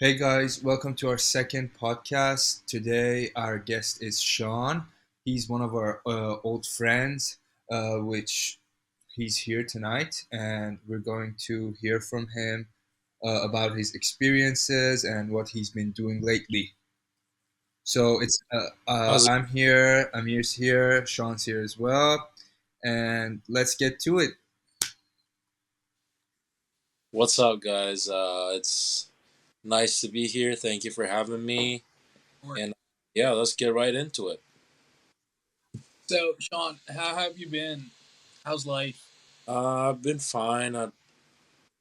Hey guys, welcome to our second podcast. Today, our guest is Shawn. He's one of our old friends, which he's here tonight, and we're going to hear from him about his experiences and what he's been doing lately. So How's it? I'm here, Amir's here, Shawn's here as well, and let's get to it. What's up, guys? It's nice to be here. Thank you for having me. And yeah, let's get right into it. So, Shawn, how have you been? How's life? I've been fine.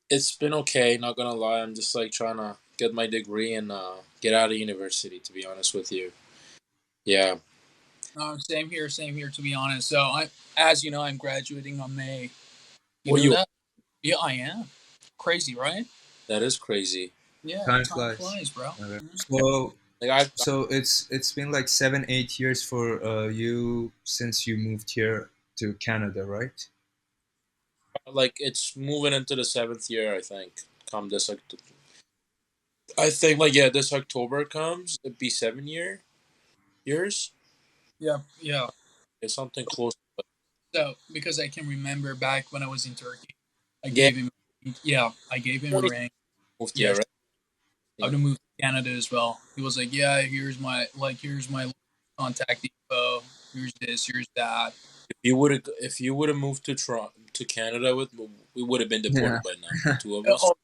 It's been okay. Not gonna lie. I'm just like trying to get my degree and get out of university. To be honest with you. Yeah. Same here, same here. To be honest, as you know, I'm graduating on May. You Well, know you. that? Yeah, I am. Crazy, right? That is crazy. Yeah, Time time flies. flies, bro. Okay. Mhm. So Like I So it's been like 7, 8 years for you since you moved here to Canada, right? like it's moving into the seventh year. I think. Come this I think like yeah, this October comes. It'd be 7 years. Yeah, yeah. It's something close. So, because I can remember back when I was in Turkey, I Yeah. gave him, yeah, I gave him a 20 ring. moved here, Yes, right? I Yeah. would have moved to Canada as well. He was like, "Yeah, here's my contact info. Here's this, here's that." If you would have moved to Toronto to Canada with we would have been Yeah. deported by now, the two of us. Oh,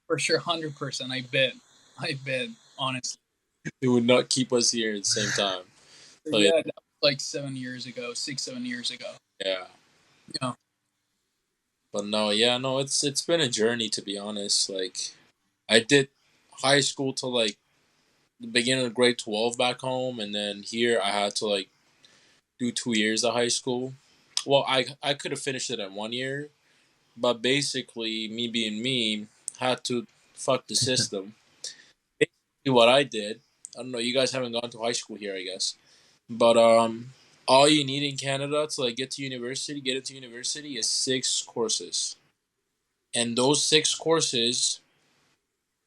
for sure, 100%. I bet, honestly. It would not keep us here at the same time. So Yeah, that was like 7 years ago, 6, 7 years ago. yeah, Yeah, but no, yeah, no, it's been a journey to be honest. Like I did high school to like the beginning of grade 12 back home, and then here I had to like do 2 years of high school. Well, I could have finished it in 1 year, but basically me being me had to fuck the system. Basically, what I did, I don't know. You guys haven't gone to high school here, I guess. But all you need in Canada to like get into university is 6 courses, and those 6 courses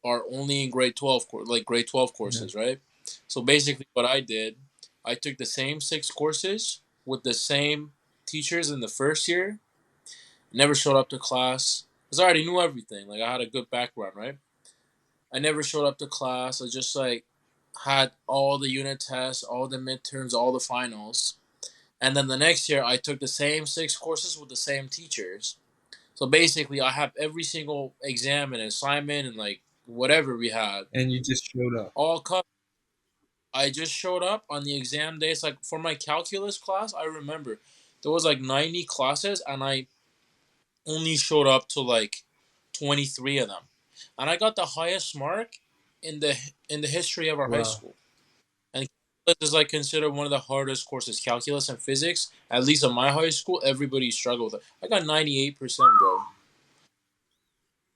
are only in grade 12 Yeah. courses, right? So basically, what I did, I took the same 6 courses with the same teachers in the first year. Never showed up to class because I already knew everything. Like I had a good background, right? I never showed up to class. I just like had all the unit tests, all the midterms, all the finals. And then the next year, I took the same 6 courses with the same teachers. So basically, I have every single exam and assignment and like whatever we had And you just showed up. all covered. I just showed up on the exam days. Like for my calculus class, I remember there was like 90 classes, and I only showed up to like 23 of them, and I got the highest mark in the history of our high Wow. school. And calculus is like considered one of the hardest courses. Calculus and physics, at least in my high school, everybody struggled with it. I got 98%, bro.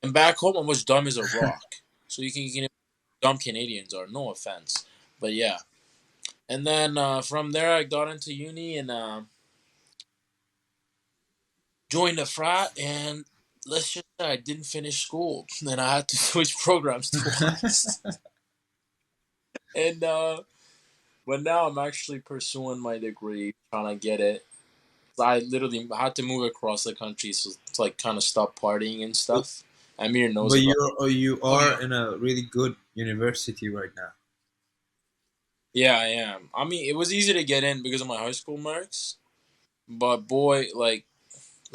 And back home, I was dumb as a rock. So you can dumb Canadians are. No offense, but yeah. And then from there, I got into uni and joined a frat. And let's just say I didn't finish school. Then I had to switch programs twice. And but now I'm actually pursuing my degree, trying to get it. I literally had to move across the country so to like kind of stop partying and But, stuff. Amir knows but about. you oh are yeah. in a really good university right now. Yeah, I am. I mean, it was easy to get in because of my high school marks, but boy, like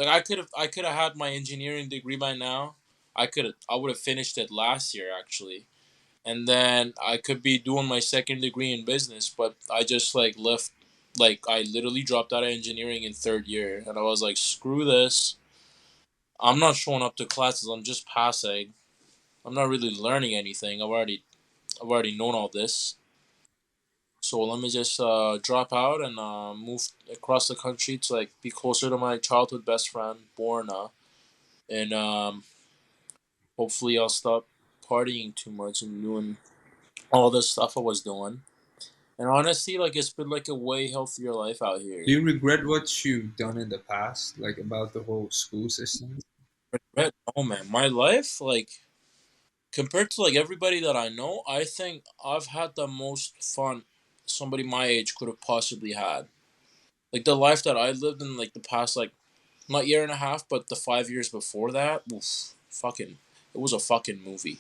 I could have had my engineering degree by now. I would have finished it last year actually, and then I could be doing my second degree in business. But I just like left, like I literally dropped out of engineering in third year, and I was like, screw this. I'm not showing up to classes. I'm just passing. I'm not really learning anything. I've already known all this. So let me just drop out and move across the country to like be closer to my childhood best friend Borna, and hopefully I'll stop partying too much and doing all the stuff I was doing. And honestly, like it's been like a way healthier life out Do here. you regret what you've done in the past, like about the whole school system? Regret? Oh man, my life, like Compared to like everybody that I know, I think I've had the most fun somebody my age could have possibly had. Like the life that I lived in, like the past, like not year and a half, but the 5 years before that, oof, fucking, it was a fucking movie.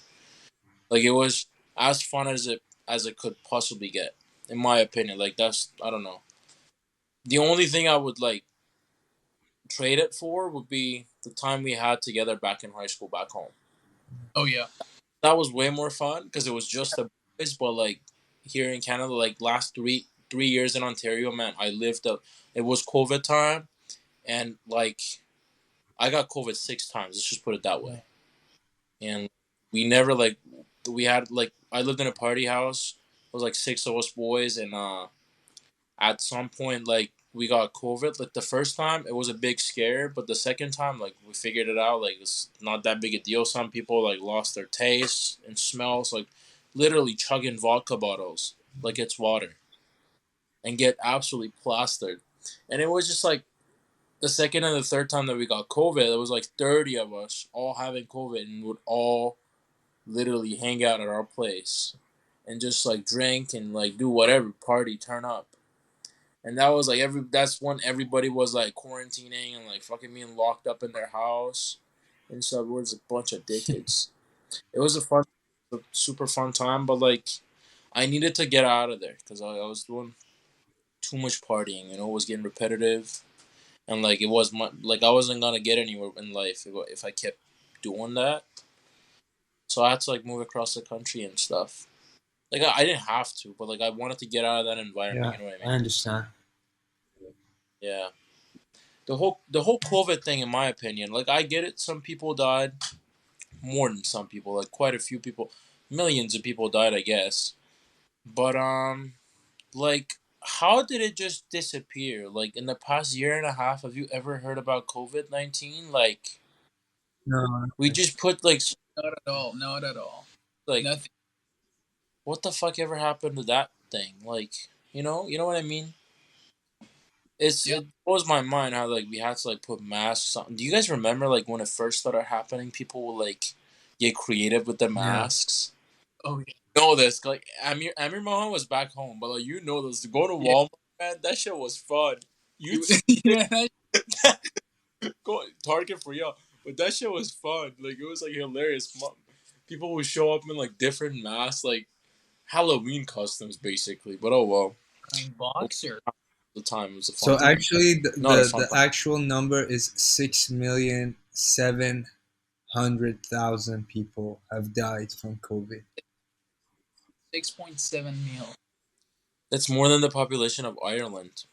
Like it was as fun as it could possibly get, in my opinion. Like that's, I don't know. The only thing I would like trade it for would be the time we had together back in high school back home. Oh yeah. That was way more fun because it was just the boys. But like here in Canada, like last three years in Ontario, man, I lived up. It was COVID time, and like I got COVID 6 times. Let's just put it that way. And we never like we had like I lived in a party house. It was like six of us boys, and at some point like we got COVID. Like the first time, it was a big scare, but the second time, like we figured it out. Like it's not that big a deal. Some people like lost their taste and smells. Like literally chugging vodka bottles like it's water and get absolutely plastered. And it was just like the second and the third time that we got COVID, it was like 30 of us all having COVID and would all literally hang out at our place and just like drink and like do whatever, party, turn up. And that was like that's when everybody was like quarantining and like fucking being locked up in their house and stuff. It was a bunch of dickheads. It was a super fun time, but like I needed to get out of there because I was doing too much partying. It was getting repetitive, and like it was like I wasn't gonna get anywhere in life if I kept doing that. So I had to like move across the country and stuff. Like I didn't have to, but like I wanted to get out of that environment. Yeah, You know what I I mean? understand. Yeah. The whole COVID thing, in my opinion, like I get it. Some people died, more than some people, like quite a few people, millions of people died, I guess. But like, how did it just disappear? Like in the past year and a half, have you ever heard about COVID-19? Like No, we just put like Not at all. Not at all. like Nothing. what the fuck ever happened to that thing? Like you know what I mean? Yeah. It blows my mind how like we had to like put masks on. Do you guys remember like when it first started happening? People would like get creative with the yeah. masks. Oh yeah. You know this like Amir Mohan was back home, but like this. To go to Yeah. Walmart, man, that shit was fun. You Yeah. go Target for y'all, but that shit was fun. Like it was like hilarious. People would show up in like different masks, like Halloween costumes, basically. But oh well, Wearing boxer. the time was a fun So time. actually, Not a the fun time. actual number is 6,700,000 people have died from COVID. 6.7 mil. That's more than the population of Ireland.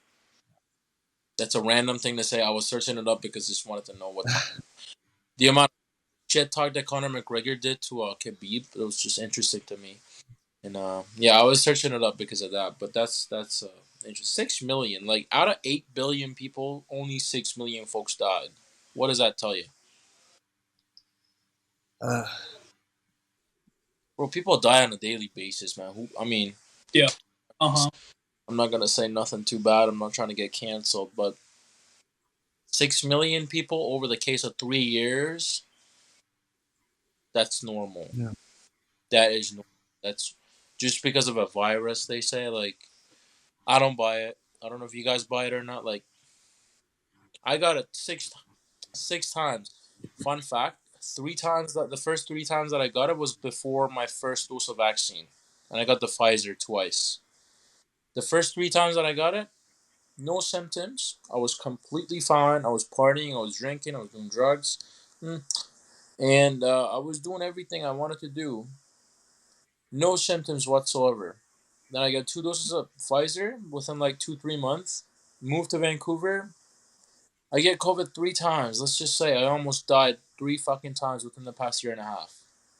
That's a random thing to say. I was searching it up because I just wanted to know what the amount of shit talk that Conor McGregor did to Khabib. It was just interesting to me, and yeah, I was searching it up because of that. But that's interesting. 6 million, like out of 8 billion people, only 6 million folks died. What does that tell you? Uh, Bro, people die on a daily basis, man. Who? I mean, Yeah. Uh huh. I'm not gonna say nothing too bad. I'm not trying to get canceled, but 6 million people over the case of 3 years. That's normal. yeah. That is normal. That's just because of a virus. They say like I don't buy it. I don't know if you guys buy it or not. Like I got it six times. Fun fact: 3 times that the first 3 times that I got it was before my first dose of vaccine, and I got the Pfizer twice. The first 3 times that I got it, no symptoms. I was completely fine. I was partying. I was drinking. I was doing drugs. Mm. And I was doing everything I wanted to do. No symptoms whatsoever. Then I got 2 doses of Pfizer within like 2 3 months. Moved to Vancouver. I get COVID 3 times. Let's just say I almost died 3 fucking times within the past year and a half.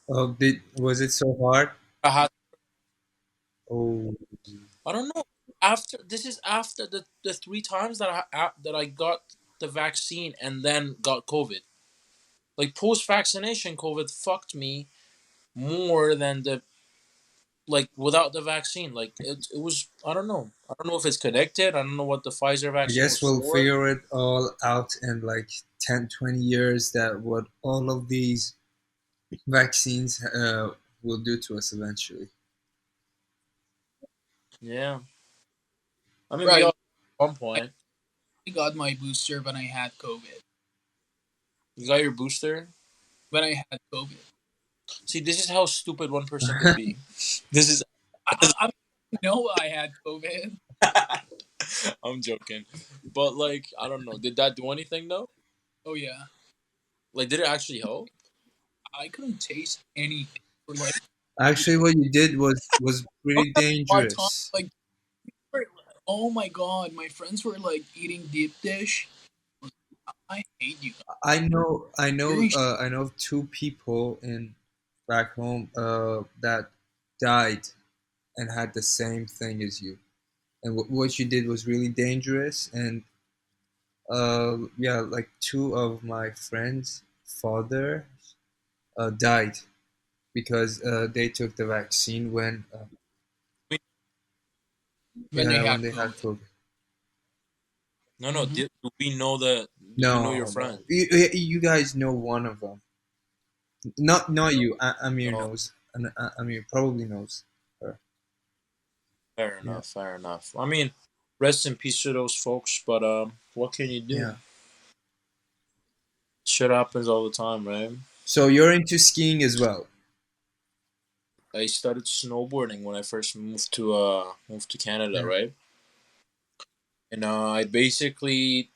Oh, was it so hard? I had Oh, I don't know. After this is after the 3 times that I got the vaccine and then got COVID. Like post vaccination COVID fucked me more than the like without the vaccine. Like it was I don't know. I don't know if it's connected. I don't know what the Pfizer I vaccine guess was we'll for. figure it all out in like 10, 20 years that what all of these vaccines will do to us eventually. Yeah, I mean we Right. all at one I point. got my booster when I had COVID. You got your booster. When I had COVID. See, this is how stupid one person could be. This is. I didn't know I had COVID. I'm joking, but like I don't know. Did that do anything though? Oh yeah. Like, did it actually help? I couldn't taste anything for like Actually, what you did was I pretty had a hard time. dangerous. Like, oh my god, my friends were like eating deep dish. I hate you guys. I know, Very sh- I know of two people in back home that died and had the same thing as you. And what you did was really dangerous. And yeah, like two of my friends' father died because they took the vaccine when they when had they had COVID. COVID. No, no. Hmm. Do we know that? Do we know your No, no, friend? you guys know one of them. Not you. Amir Oh, knows. Amir probably knows her. fair Yeah, enough. Fair enough. I mean, rest in peace to those folks. But what can you do? yeah. Shit happens all the time, right? So you're into skiing as well. I started snowboarding when I first moved to Canada, Yeah. right? And I basically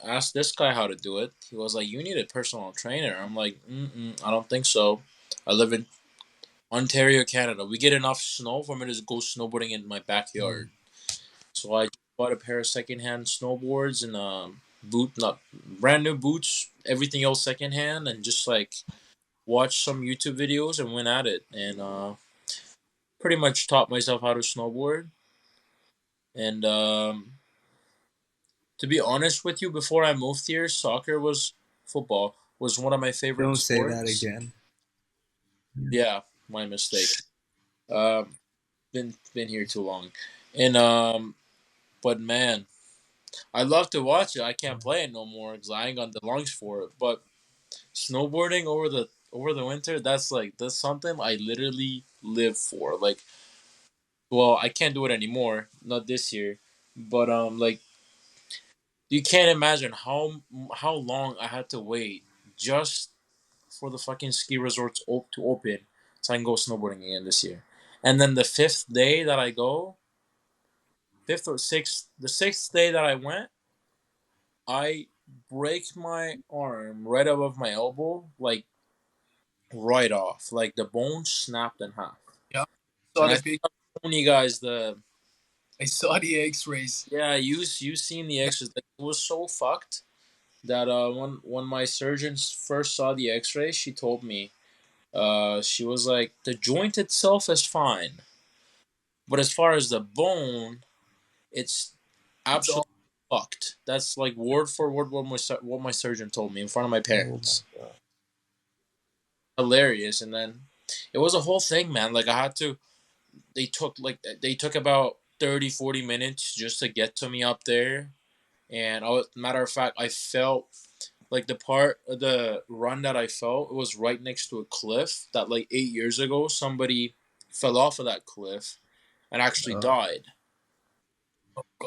asked this guy how to do it. He was like, "You need a personal trainer." I'm like, I don't think so. I live in Ontario, Canada. We get enough snow for me to go snowboarding in my Mm. backyard. So I bought a pair of secondhand snowboards and not brand new boots, everything else secondhand, and just like watched some YouTube videos and went at it, and pretty much taught myself how to snowboard. And to be honest with you, before I moved here, football was one of my favorite Don't say that sports. again. Yeah, my mistake. Um, been here too long, and but man, I love to watch it. I can't play it no more because I ain't got the lungs for it. But snowboarding over the winter, that's something I literally live for. Like, well, I can't do it anymore, not this year, but like you can't imagine how long I had to wait just for the fucking ski resorts to open so I can go snowboarding again this year. And then the fifth day that I go, fifth or sixth, the sixth day that I went, I break my arm right above my elbow, like right off, like the bone snapped in half. Yeah. Saw And I the think big. I'm showing you guys the I saw the X-rays. yeah, you seen the X-rays. Like, it was so fucked that when my surgeons first saw the X-ray, she told me she was like the joint itself is fine, but as far as the bone, it's It's all absolutely fucked. That's like word for word what my surgeon told me in front of my Oh parents. my god. Hilarious. And then it was a whole thing, man. Like, they took about 30, 40 minutes just to get to me up there. And matter of fact, I felt like the part of the run that I felt, it was right next to a cliff that like 8 years ago somebody fell off of that cliff and actually Oh, died.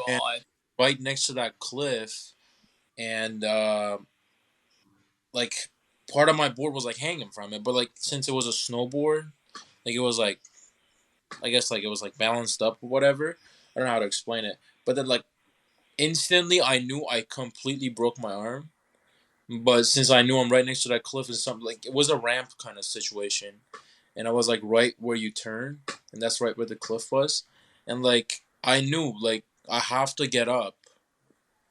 And God. right next to that cliff, and like part of my board was like hanging from it, but like since it was a snowboard, like it was like, I guess like it was like balanced up or whatever. I don't know how to explain it. But then like instantly I knew I completely broke my arm. But since I knew I'm right next to that cliff and something, like it was a ramp kind of situation. And I was like right where you turn, and that's right where the cliff was. And like I knew like I have to get up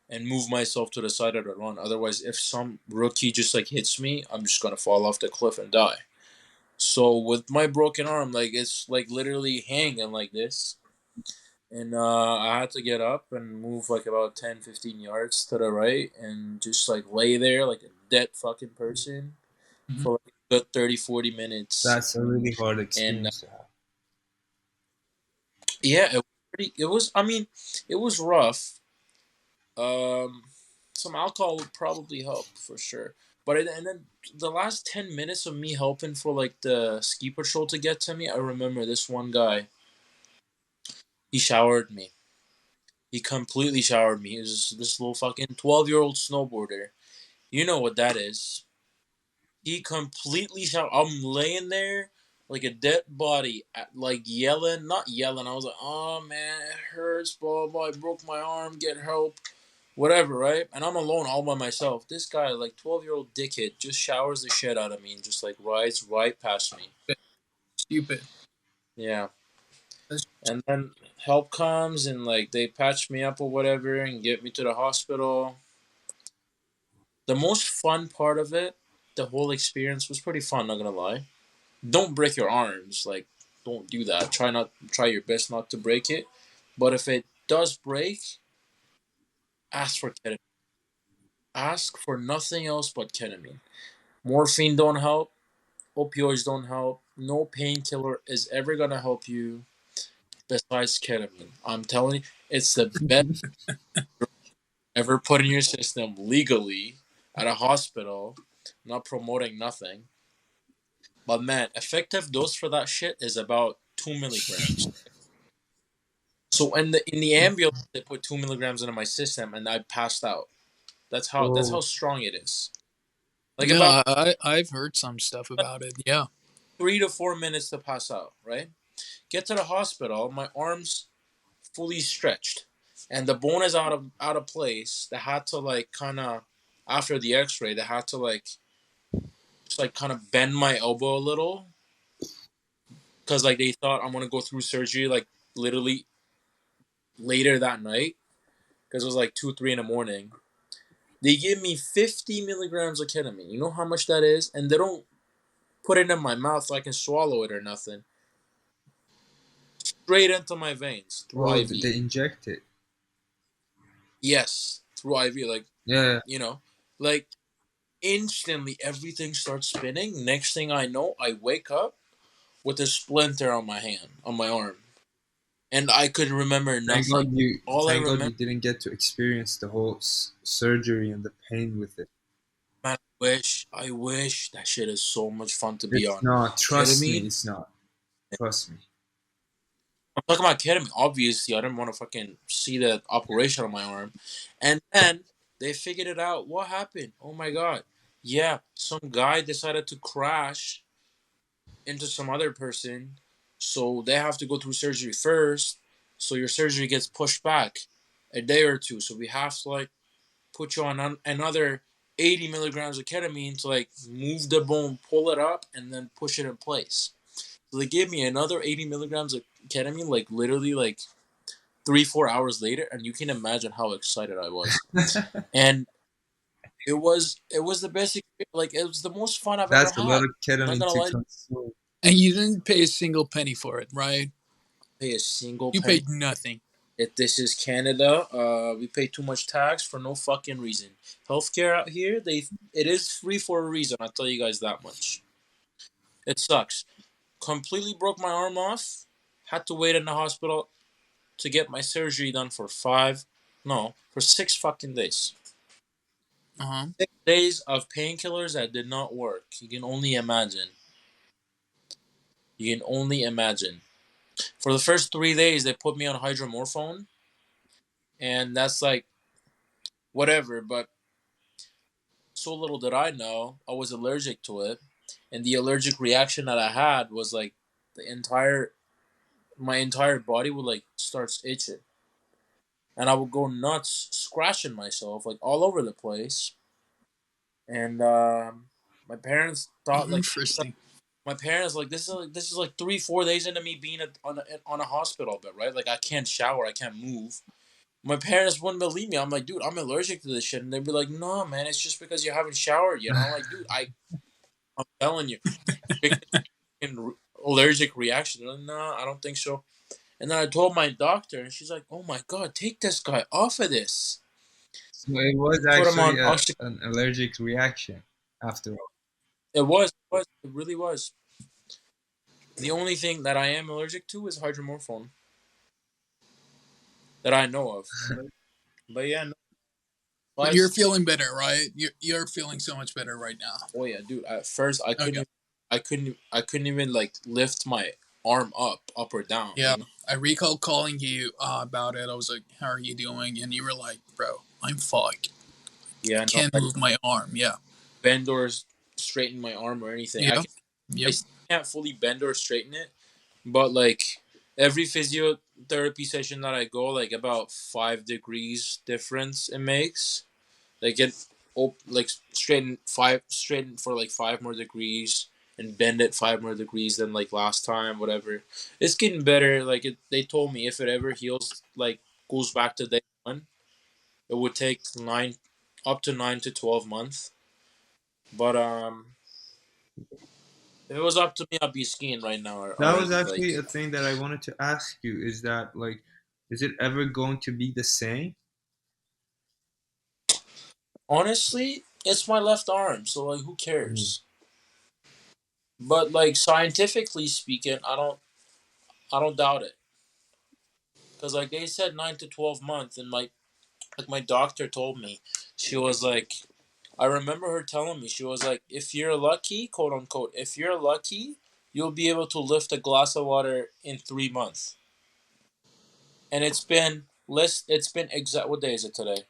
and move myself to the side of the run. Otherwise, if some rookie just like hits me, I'm just gonna fall off the cliff and die. So with my broken arm, like it's like literally hanging like this, and I had to get up and move like about 10, 15 yards to the right and just like lay there like a dead fucking person Hmm. for like a good 30, 40 minutes. that's a really hard And experience to have. yeah, it was, I mean, it was rough. Um, some alcohol would probably help for sure. And then the last 10 minutes of me helping for like the ski patrol to get to me, I remember this one guy. He showered me. He completely showered me. He was this little fucking 12-year-old snowboarder. You know what that is. He completely showered. I'm laying there like a dead body, like yelling, not yelling. I was like, "Oh man, it hurts, blah blah. I broke my arm. Get help, whatever." Right? And I'm alone, all by myself. This guy, like 12-year-old dickhead, just showers the shit out of me and just like rides right past me. Stupid. Yeah. That's And then help comes and like they patch me up or whatever and get me to the hospital. The most fun part of it, the whole experience was pretty fun, not gonna lie. Don't break your arms, like don't do that. Try your best not to break it. But if it does break, ask for ketamine. Ask for nothing else but ketamine. Morphine don't help, opioids don't help. No painkiller is ever gonna help you besides ketamine. I'm telling you, it's the best ever put in your system legally at a hospital. I'm not promoting nothing. But man, effective dose for that shit is about 2 milligrams. So in the ambulance, they put 2 milligrams into my system, and I passed out. That's how Oh, strong it is. Like about yeah. I've heard some stuff about it. Yeah. 3 to 4 minutes to pass out. Right? Get to the hospital. My arms fully stretched, and the bone is out of place. They had to like kind of after the X-ray, they had to like just like kind of bend my elbow a little because like they thought I'm gonna go through surgery like literally later that night because it was like 2, 3 in the morning. They give me 50 milligrams of ketamine. You know how much that is, and they don't put it in my mouth so I can swallow it or nothing. Straight into my veins through oh, IV. they inject it. Yes, through IV. Like Yeah, you know, like instantly everything starts spinning. Next thing I know, I wake up with a splinter on my hand, on my arm, and I could remember thank God nothing. you, All I thank God remember, you didn't get to experience the whole surgery and the pain with it. man, I wish that shit is so much fun to be It's on. not. Trust me, Ketamine. it's not. Trust me. I'm talking about ketamine. Obviously, I didn't want to fucking see the operation on my arm, and then they figured it out. What happened? Oh my god! Yeah, some guy decided to crash into some other person, so they have to go through surgery first. So your surgery gets pushed back a day or two. So we have to like put you on another 80 milligrams of ketamine to like move the bone, pull it up, and then push it in place. So they gave me another 80 milligrams of ketamine, like literally like 3 4 hours later, and you can imagine how excited I was. And it was the best experience. Like it was the most fun I've ever That's a lot had. of I'm not ketamine gonna to lie, consume. And you didn't pay a single penny for it, right? pay a single You penny. paid nothing. If this is Canada, we pay too much tax for no fucking reason. Healthcare out here, it is free for a reason. I'll tell you guys that much. It sucks. Completely broke my arm off. Had to wait in the hospital to get my surgery done for for 6 fucking days. Uh huh. 6 days of painkillers that did not work. You can only imagine. You can only imagine. For the first 3 days, they put me on hydromorphone, and that's like whatever. But so little did I know, I was allergic to it, and the allergic reaction that I had was like the entire my entire body would like starts itching, and I would go nuts, scratching myself like all over the place. And my parents thought like Interesting. my parents like this is like 3 4 days into me being on a hospital bed, right? Like I can't shower, I can't move. My parents wouldn't believe me. I'm like, dude, I'm allergic to this shit, and they'd be like, no, man, it's just because you haven't showered yet. And I'm like, dude, I'm telling you, because allergic reaction. No, I don't think so. And then I told my doctor, and she's like, "Oh my god, take this guy off of this. So it was Put him actually on oxygen." an allergic reaction after all. It really was. The only thing that I am allergic to is hydromorphone that I know of. But yeah, no. Well, But you're feeling better, right? You're feeling so much better right now. oh yeah, dude. At first, Okay. I couldn't even like lift my arm up or down. Yeah, You know? I recall calling you about it. I was like, "How are you doing?" And you were like, "Bro, I'm fucked. Yeah, no, Can't like move my arm." Yeah. bend or straighten my arm or anything. Yeah. I Yep. still can't fully bend or straighten it, but like every physiotherapy session that I go, like about 5 degrees difference it makes. Like get like straighten for like 5 more degrees and bend it 5 more degrees than like last time, whatever. It's getting better. Like they told me if it ever heals, like goes back to day one, it would take up to 9 to 12 months. But if it was up to me, I'd be skiing right now That was already. actually Like a thing that I wanted to ask you. Is that like, is it ever going to be the same? honestly, it's my left arm, so like who Mm. cares? But like scientifically speaking, I don't doubt it. Because like they said 9 to 12 months, and my doctor told me, she was like, I remember her telling me, she was like, if you're lucky, quote unquote, if you're lucky, you'll be able to lift a glass of water in 3 months. And it's been less. It's been exact. What day is it today?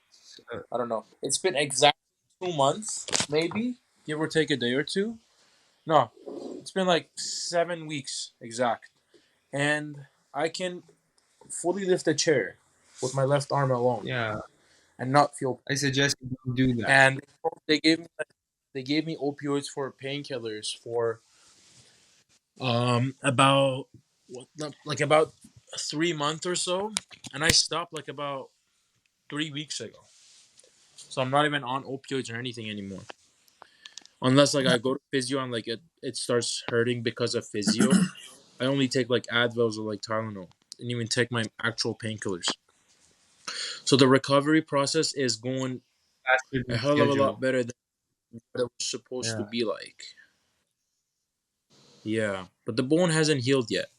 Uh, I don't know. It's been exactly 2 months, maybe give or take a day or two. No, it's been like 7 weeks exact, and I can fully lift a chair with my left arm alone yeah, and not feel. I suggest you don't do that. And they gave me opioids for painkillers for about what like about 3 months or so, and I stopped like about 3 weeks ago. So I'm not even on opioids or anything anymore, unless like I go to physio and like it starts hurting because of physio. I only take like Advils or like Tylenol, and even take my actual painkillers. So the recovery process is going Faster a than hell of a lot schedule. better than what it was supposed to Yeah. be like. Yeah, but the bone hasn't healed yet,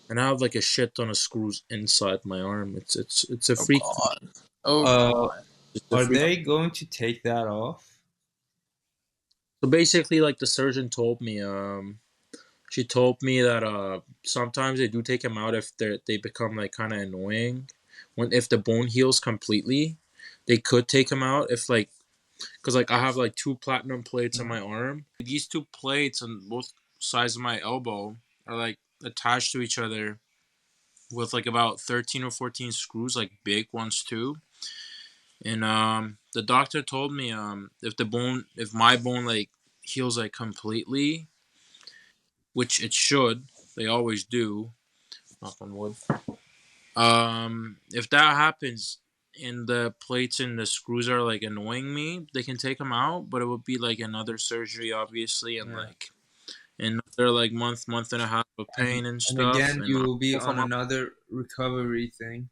and I have like a shit ton of screws inside my arm. It's a Oh freak. God. Oh Uh, God. It's a are freak. they going to take that off? So basically, like the surgeon told me, she told me that sometimes they do take them out if they become like kind of annoying. When if the bone heals completely, they could take them out if like because like I have like two platinum plates on Yeah. my arm. These two plates on both sides of my elbow are like attached to each other with like about 13 or 14 screws, like big ones too. And the doctor told me if my bone like heals like completely, which it should, they always do. Knock on wood. If that happens and the plates and the screws are like annoying me, they can take them out, but it would be like another surgery, obviously, and Yeah. like another like month and a half of pain and And stuff. again, And you I don't will be know if on I'm up. another recovery thing.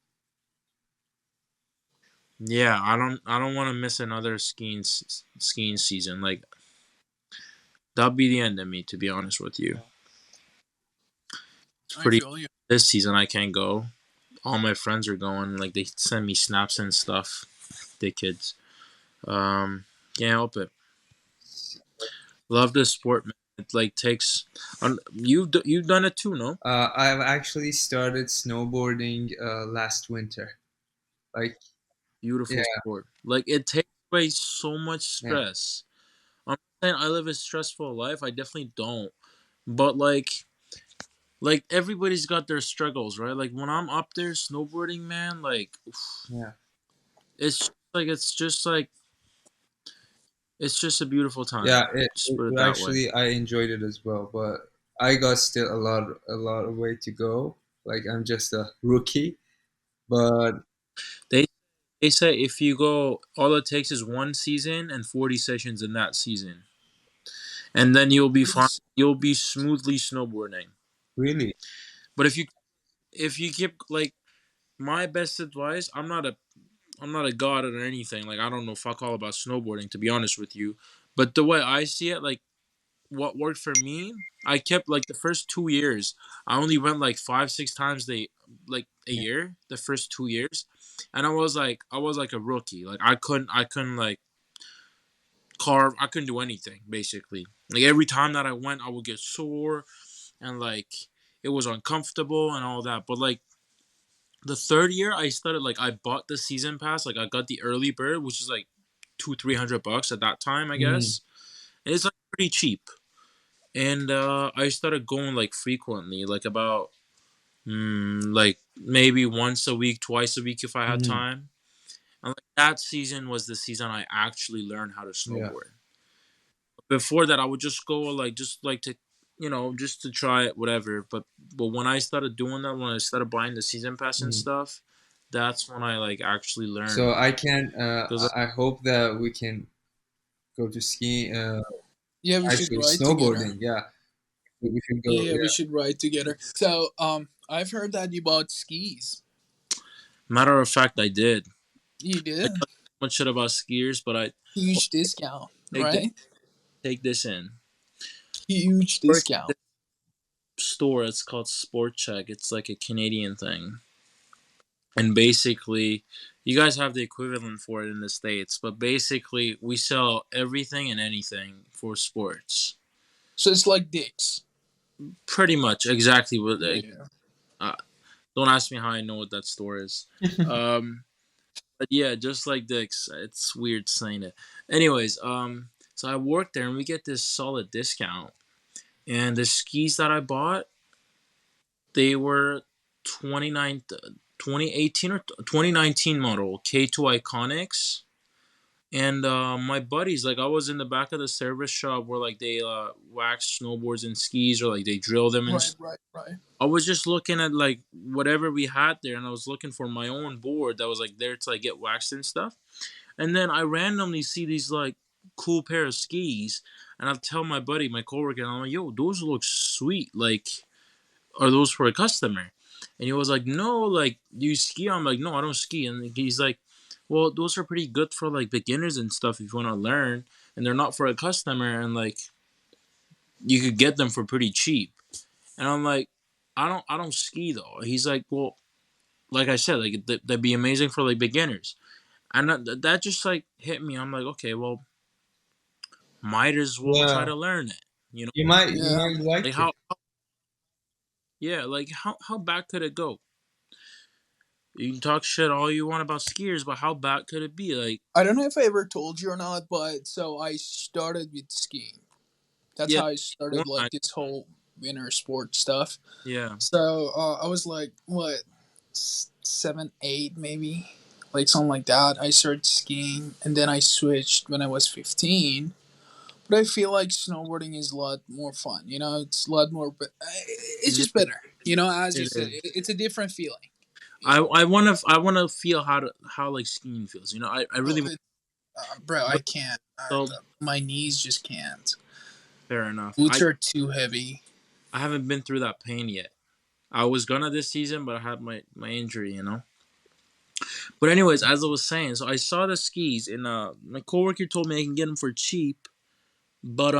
Yeah, I don't want to miss another skiing season. Like that'll be the end of me, to be honest with you. Yeah. It's I pretty. feel you. This season I can't go. All my friends are going. Like they send me snaps and stuff. They kids. Can't help it. Love the sport, man. It like takes. You've done it too, no? I've actually started snowboarding last winter. Like, Beautiful yeah, sport. Like it takes away so much yeah, stress. I'm not saying I live a stressful life. I definitely don't. But like everybody's got their struggles, right? Like when I'm up there snowboarding, man, like yeah, it's just like it's just a beautiful yeah. time. Just put it It that way. actually, I enjoyed it as well, but I got still a lot of way to go. Like, I'm just a rookie, but They they say if you go, all it takes is one season and 40 sessions in that season, and then you'll be fine. You'll be smoothly snowboarding. really, But if you keep like my best advice, I'm not a god or anything. Like I don't know fuck all about snowboarding, to be honest with you. But the way I see it, like what worked for me, I kept like the first 2 years. I only went like 5 6 times like a year, the first 2 years, and I was like a rookie. Like I couldn't like carve. I couldn't do anything basically. Like every time that I went, I would get sore and like it was uncomfortable and all that. But like the third year, I started like I bought the season pass. Like I got the early bird, which is like 200-300 bucks at that time, I Mm, guess. And it's like pretty cheap. And I started going like frequently, like about like maybe once a week, twice a week if I had mm, time. And like, that season was the season I actually learned how to yeah. snowboard. Before that, I would just go like just like to just to try it, whatever. But when I started doing that, when I started buying the season pass and Mm. stuff, that's when I like actually So learned. I can. Because I hope that we can go to ski. Yeah, we should Actually, ride together. snowboarding. Yeah, we should go. Yeah, we Yeah. should ride together. So, I've heard that you bought skis. matter of fact, I did. You I did? talk so much shit about skiers, but I Huge discount, take this right? take this in. Huge Work at discount. this store. It's called Sport Check. It's like a Canadian thing, and basically, you guys have the equivalent for it in the states. But basically, we sell everything and anything for sports. So it's like Dick's. Pretty much exactly what. Yeah. Uh, don't ask me how I know what that store is. Um, but yeah, just like Dick's. It's weird saying it. Anyways, so I worked there, and we get this solid discount. And the skis that I bought, they were 29, 2018 or 2019 model K2 Iconics. And my buddies, like I was in the back of the service shop where like they wax snowboards and skis or like they drill them and Right, right, right. I was just looking at like whatever we had there and I was looking for my own board that was like there to like get waxed and stuff. And then I randomly see these like cool pair of skis and I tell my buddy, my coworker, and I'm like, yo, those look sweet. Like, are those for a customer? And he was like, no, like, do you ski? I'm like, no, I don't ski. And he's like, well, those are pretty good for like beginners and stuff if you want to learn. And they're not for a customer. And like, you could get them for pretty cheap. And I'm like, I don't ski though. He's like, well, like I said, like that'd be amazing for like beginners. And that just like hit me. I'm like, okay, well, might as well try Yeah. to learn it. You Yeah. might like Like it. yeah, like how bad could it go? You can talk shit all you want about skiers, but how bad could it be? Like, I don't know if I ever told you or not, but so I started with skiing. That's yeah, how I started like this whole winter sport stuff. yeah, So I was like, what, 7, 8 maybe, like something like that. I started skiing, and then I switched when I was 15. But I feel like snowboarding is a lot more fun. You know, it's a lot more. It's it just better. You know, as you it said, is. it's a different feeling. You know, I wanna feel how like skiing feels. I oh, really want. bro, I But can't. so My knees just can't. fair enough. Boots I are too heavy. I haven't been through that pain yet. I was gonna this season, but I had my injury. But anyways, as I was saying, so I saw the skis, and my coworker told me I can get them for cheap, but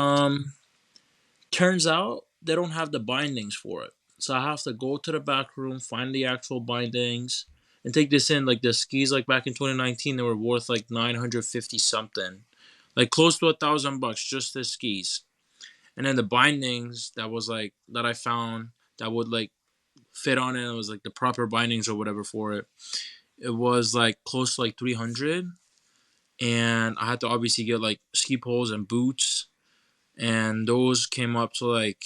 turns out they don't have the bindings for it. So I have to go to the back room, find the actual bindings, and take this in. Like the skis, like back in 2019, they were worth like 950 something, like close to $1,000 just the skis. And then the bindings that I found that would like fit on it. It was like the proper bindings or whatever for it. It was like close to like 300, and I had to obviously get like ski poles and boots, and those came up to like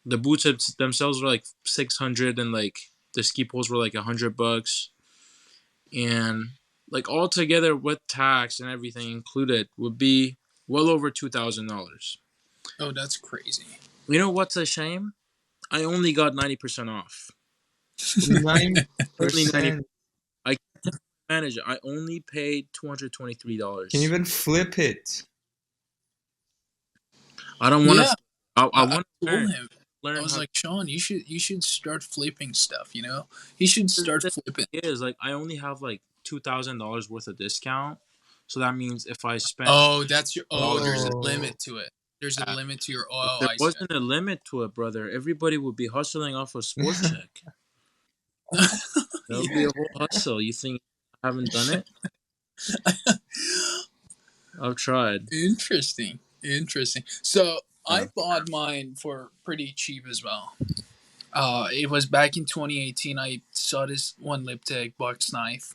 the boots themselves were like 600, and like the ski poles were like $100, and like all together with tax and everything included would be well over $2,000. Oh, that's crazy. You know what's a shame? I only got 90% off. Nine Only 90. percent. I can't manage it. I only paid Can $223. even flip it. I don't want Yeah, to. I I want to told him. I learn was how. like, Sean, you should start flipping stuff. You know, you should start The flipping. thing is, like, I only have like $2,000 worth of discount, so that means if I spend Oh, that's your. Oh, there's a dollars, Oh, limit to it. There's a yeah. limit to your. If Oh, there I see. wasn't a limit to it, brother, everybody would be hustling off a sport check. That would be Yeah. a whole hustle. You think I haven't done it? I've tried. Interesting. Interesting. So I Yeah. bought mine for pretty cheap as well. It was back in 2018. I saw this one Liptech box knife.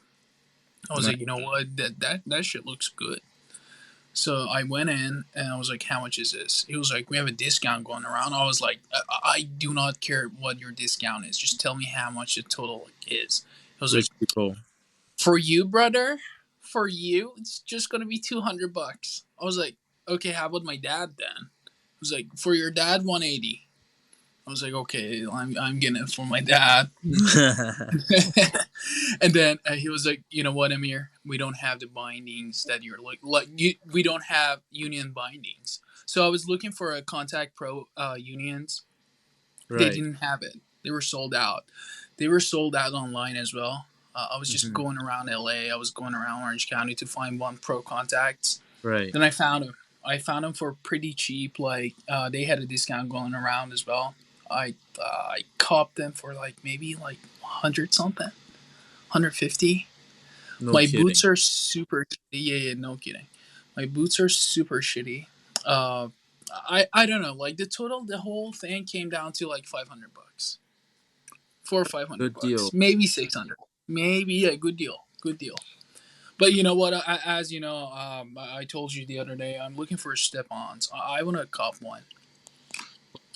I was Nice. like, you know what, that shit looks good. So I went in and I was like, how much is this? He was like, we have a discount going around. I was like, I do not care what your discount is. Just tell me how much the total is. He was like, Rich people. for you, brother, for you, it's just gonna be $200. I was like, okay, how about my dad then? He was like, for your dad, 180. I was like, okay, I'm getting it for my dad. And then he was like, you know what, Amir, we don't have the bindings that you're we don't have union bindings. So I was looking for a Contact Pro unions. They Right. didn't have it. They were sold out. They were sold out online as well. I was just Hmm. going around LA. I was going around Orange County to find one Pro Contacts. Right. Then I found them. I found them for pretty cheap. Like they had a discount going around as well. I copped them for like maybe like 100 something, 150. No My kidding. boots are super shitty. Yeah, no kidding. My boots are super shitty. Uh, I don't know. Like the whole thing came down to like $500, 400 or 500 Good bucks, deal. maybe 600, maybe. Yeah, good deal, good deal. But you know what? As you know, I told you the other day, I'm looking for step-ons. I want to cop one.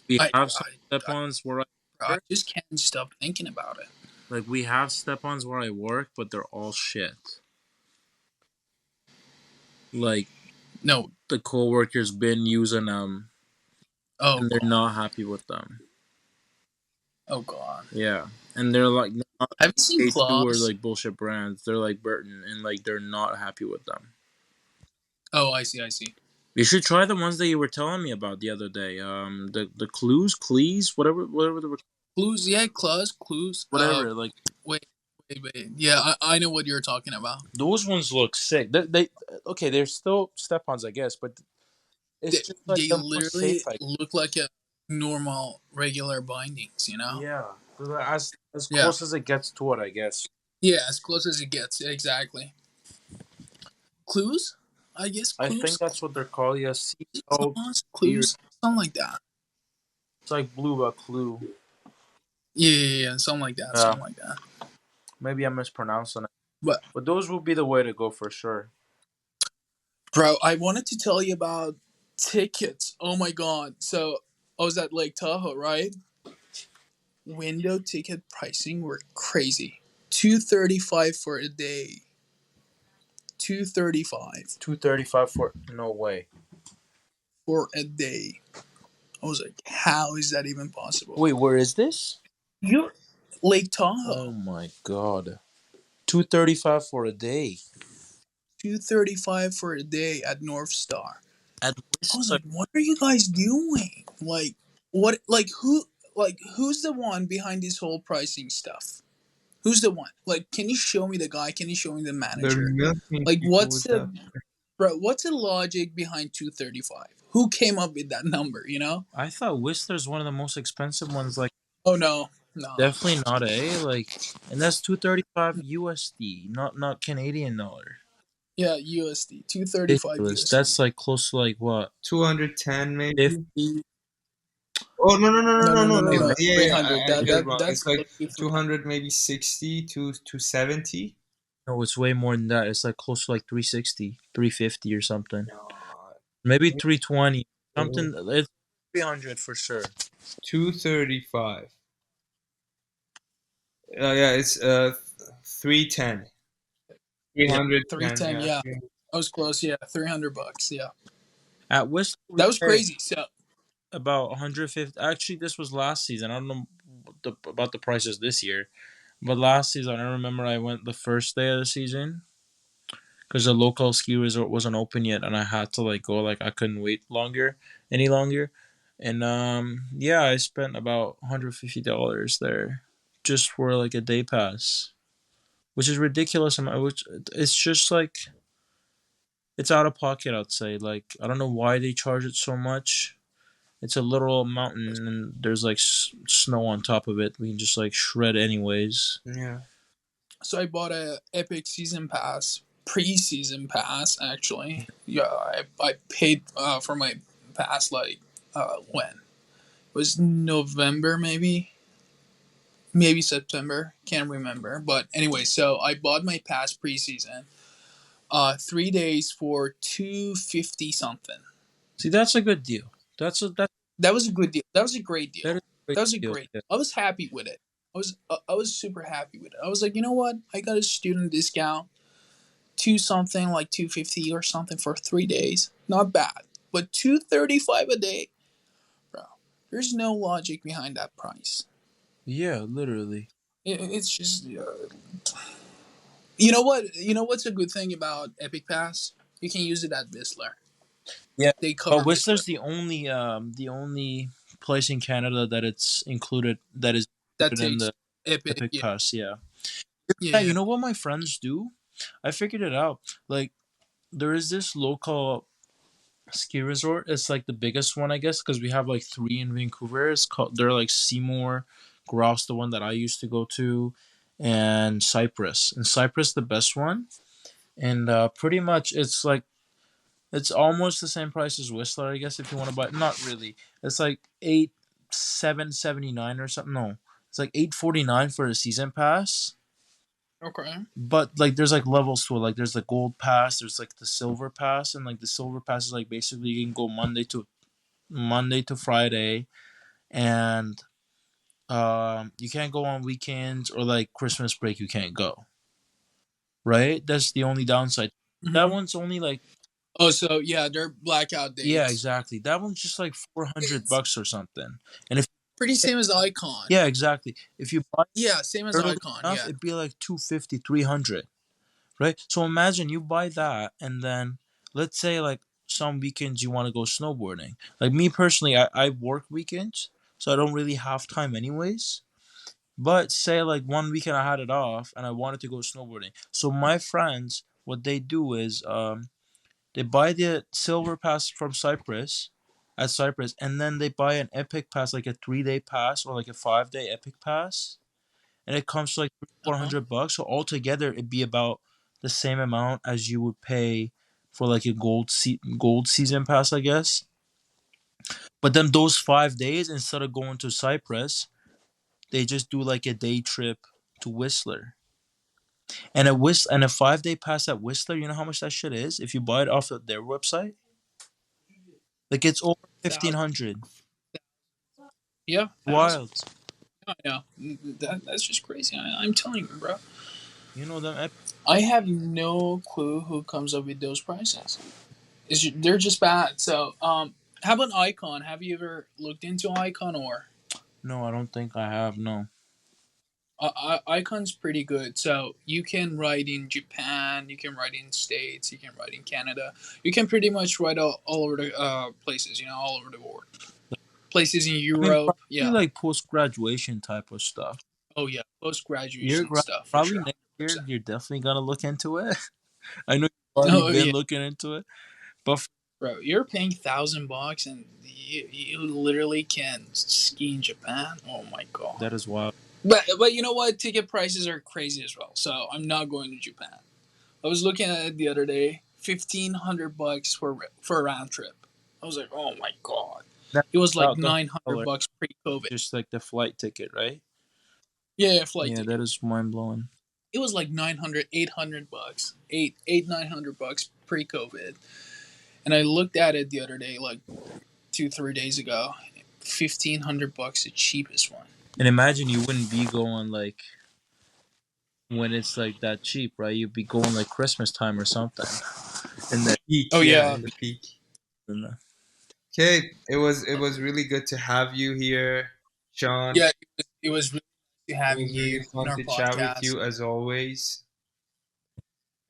We I, have some I step-ons where I I work. just can't stop thinking about it. Like we have step-ons where I work, but they're all shit. Like No. the coworkers been using them, Oh and they're god. not happy with them. Oh god. Yeah, and they're like not Have you seen K2 or Claws? like bullshit brands. They're like Burton, and like they're not happy with them. Oh, I see. I see. You should try the ones that you were telling me about the other day. The clues, Clees, whatever they were, Clues. Yeah, Claws. Clues. whatever. Like Wait, wait. Yeah, I know what you're talking about. those ones look sick. They okay. They're still step-ons, I guess, but it's They, just like they the more literally safe. I look like a normal, regular bindings. You know? yeah, they're like as Yeah. close as it gets to it, I guess. Yeah, as close as it gets. Exactly. Clues. I guess I think clues. that's what they're called. Yeah, C L Claws. B. It's Clues. Something like that. like blue, but clue. Yeah. Something like that. Yeah, Something like that. maybe I'm mispronouncing it, But but those will be the way to go for sure. bro, I wanted to tell you about tickets. Oh my god. So I was at Lake Tahoe, right? Window ticket pricing were crazy. 235 for a day. 235 235 for no way. for a day. I was like, how is that even possible? Wait, where is this? You Lake Oh Tahoe. my god. 235 for a day 235 for a day at North Star. at I was Whistler. like, what are you guys doing? Who's the one behind this whole pricing stuff? Who's the one? Like, can you show me the guy? Can you show me the They're manager? milking Like, people with that. what's the logic behind 235? Who came up with that number? You know? I thought Whistler's one of the most expensive ones. Like Oh no, no. definitely not a like, and that's 235 USD, not Canadian dollar. Yeah, USD 235 Ridiculous. USD. That's like close to like what 210 maybe. 50. Oh no no no no No, no no, no no, no no, Hey, no. man, no. Yeah, Three yeah, hundred. I That get it that wrong. that's It's like completely for 200 maybe 60 to 70. no, it's way more than that. It's like close to like 360, 350 or something. No, Maybe 320 something. It's 300 for sure. 235. Yeah, it's 310. Yeah, 310, 310. yeah. Yeah, I was close. Yeah, $300. Yeah, at Whistler we that was pay crazy. So about 150. Actually, this was last season. I don't know about the prices this year, but last season I remember I went the first day of the season because the local ski resort wasn't open yet, and I had to like go. Like I couldn't wait any longer, and yeah, I spent about $150 there just for like a day pass, which is ridiculous. Which it's just like it's out of pocket. I'd say like I don't know why they charge it so much. It's a little mountain, and there's like snow on top of it. We can just like shred anyways. Yeah. So I bought a Epic season pass, pre-season pass actually. Yeah, I paid for my pass like when it was November maybe September, can't remember. But anyway, so I bought my pass preseason. 3 days for 250 something. See, that's a good deal. That That was a good deal. That was a great that is deal. a great That was a deal. great. Yeah. I was happy with it. I was super happy with it. I was like, you know what? I got a student discount, two something like 250 or something for 3 days. Not bad, but 235 a day, bro. There's no logic behind that price. Yeah, literally. It's just you know what? You know what's a good thing about Epic Pass? You can use it at Whistler. Yeah, They but cover Whistler. Whistler's the only place in Canada that it's included that is That included in takes the Epic. Epic Yeah, Pass. Yeah. Yeah, yeah. you know what my friends do? I figured it out. Like there is this local ski resort. It's like the biggest one, I guess, because we have like three in Vancouver. It's called they're like Seymour, Grouse, the one that I used to go to, and Cypress. And Cypress the best one. And pretty much it's almost the same price as Whistler, I guess, if you want to buy. Not really. It's like 779 or something. No, it's like 849 for a season pass. Okay. But like, there's like levels to it. Like, there's the gold pass. There's like the silver pass, and like the silver pass is like basically you can go Monday to Friday, and you can't go on weekends or like Christmas break. You can't go. Right. That's the only downside. That Hmm. one's only like Oh, so yeah, they're blackout yeah, dates. exactly. That one's just like 400 It's bucks or something. And if pretty same as Icon. yeah, exactly. If you buy Yeah, same as early Icon. enough, Yeah. it'd be like 250, 300, right? So imagine you buy that, and then let's say like some weekends you want to go snowboarding. Like me personally, I work weekends, so I don't really have time anyways. But say like one weekend I had it off and I wanted to go snowboarding. So my friends, what they do is they buy the silver pass from Cyprus at Cyprus, and then they buy an epic pass, like a 3 day pass or like a 5 day epic pass, and it comes to like three Uh four huh. hundred bucks. So altogether, it'd be about the same amount as you would pay for like a gold season pass, I guess. But then those 5 days, instead of going to Cyprus, they just do like a day trip to Whistler. And a 5 day pass at Whistler, you know how much that shit is if you buy it off of their website? Like it's over 1,500. Yeah, thousand. Wild. I know. That's just crazy. I'm telling you, bro. You know them. I have no clue who comes up with those prices. They're just bad. So, how about Icon? Have you ever looked into Icon or? No, I don't think I have. No. Icon's pretty good. So you can write in Japan, you can write in States, you can write in Canada. You can pretty much write all over the places, all over the world. Places in I mean, Europe, probably yeah. like post graduation type of stuff. Oh yeah, post You're graduation stuff for probably sure. next year. 100%. You're definitely gonna look into it. I know you've already Oh been yeah, looking into it, but bro, you're paying $1,000 and you literally can ski in Japan. Oh my god. that is wild. But you know what? Ticket prices are crazy as well. So I'm not going to Japan. I was looking at it the other day. $1,500 for a round trip. I was like, oh my god. That's It was like without the $900 dollar, pre-COVID. just like the flight ticket, right? Yeah, flight Yeah, that ticket. is mind blowing. It was like 900, $800, eight $900 pre-COVID. And I looked at it the other day, like 2 3 days ago. $1,500, the cheapest one. And imagine you wouldn't be going like when it's like that cheap, right? You'd be going like Christmas time or something, and then Peak, Oh yeah, yeah, in the peak. and, Okay, it was really good to have you here, Sean. yeah. It was really nice It having was really you in fun our to chat with podcast. you as always.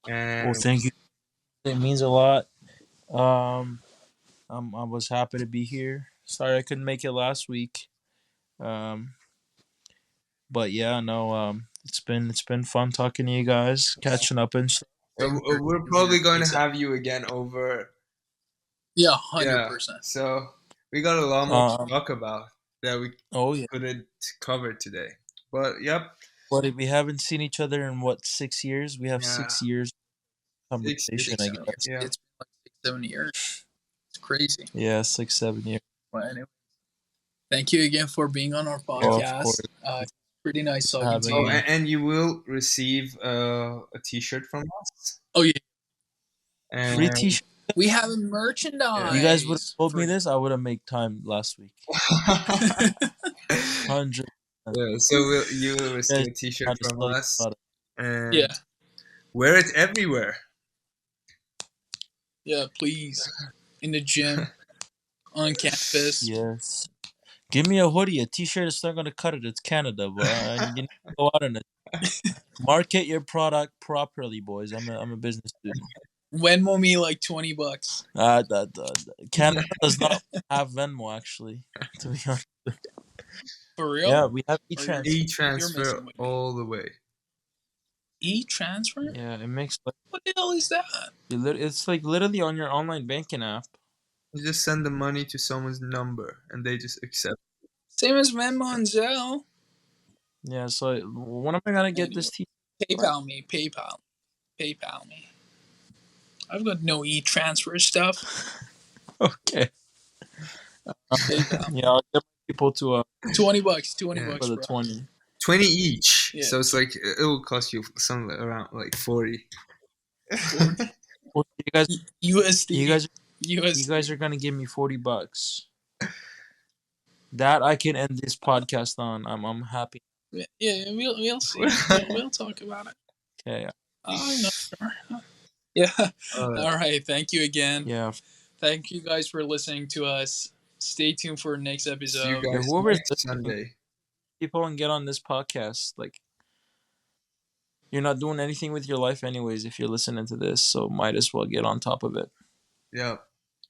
well, And thank you. It means a lot. Um, I was happy to be here. Sorry I couldn't make it last week. Um, but yeah, no. It's been fun talking to you guys, catching up and stuff. we're Same here. probably going to Exactly. have you again over. Yeah, hundred Yeah. percent. So we got a lot more to Um. talk about that we Oh yeah. couldn't cover today. But yep, What if we haven't seen each other in what 6 years? We have yeah, 6 years six, conversation, I 6, 7 years. guess. yeah. It's been like 6, 7 years. It's crazy. Yeah, 6, 7 years. But anyway, thank you again for being on our Oh, of course. podcast. It's pretty nice For talking to having Oh, you. me. and you will receive a T-shirt from us, Oh yeah, Free and T-shirt. we have yeah. You guys would have merchandise told for me you. this, I would have made time last week. 100%. Yeah, so you will You receive guys a T-shirt how to from sell your us, product. Yeah, and wear it everywhere. yeah. Please, in the gym, on campus. Yes. Give me a hoodie. A T-shirt is not gonna cut it. It's Canada, but you need to go out and market your product properly, boys. I'm a business student. Venmo me like $20. Canada does not have Venmo, actually. To be honest, For real? yeah, we have Or you're e-transfer. you're E-transfer messing with me? all the way. E-transfer? Yeah, it makes like What the hell is that? it's like literally on your online banking app. You just send the money to someone's number, and they just accept. Same as Venmo and Zelle. Yeah, so when am I gonna get this Anyway, T? PayPal me, PayPal me. I've got no e-transfer stuff. Okay. PayPal. Yeah, I'll get people to $20. 20 Yeah, for bucks, the bro. 20. 20 each. Yeah, So it's like it will cost you something around like 40. 40 Well, you USD. guys, you USD. guys are gonna give me $40. That I can end this podcast on. I'm happy. Yeah, we'll see. We'll talk about it. Okay. I'm not sure. Yeah. Uh, All right. Thank you again. Yeah. Thank you guys for listening to us. Stay tuned for next see you episode. Yeah. guys Whoever's next listening, Sunday. people and get on this podcast. Like, you're not doing anything with your life anyways if you're listening to this, so might as well get on top of it. Yeah,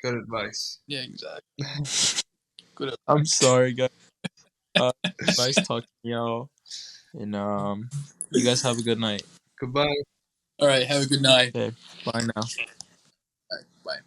good advice. Yeah, exactly. Good. I'm sorry, guys. Nice talking to y'all. And you guys have a good night. Goodbye. All right. Have a good night. Okay. Bye now. All right, bye.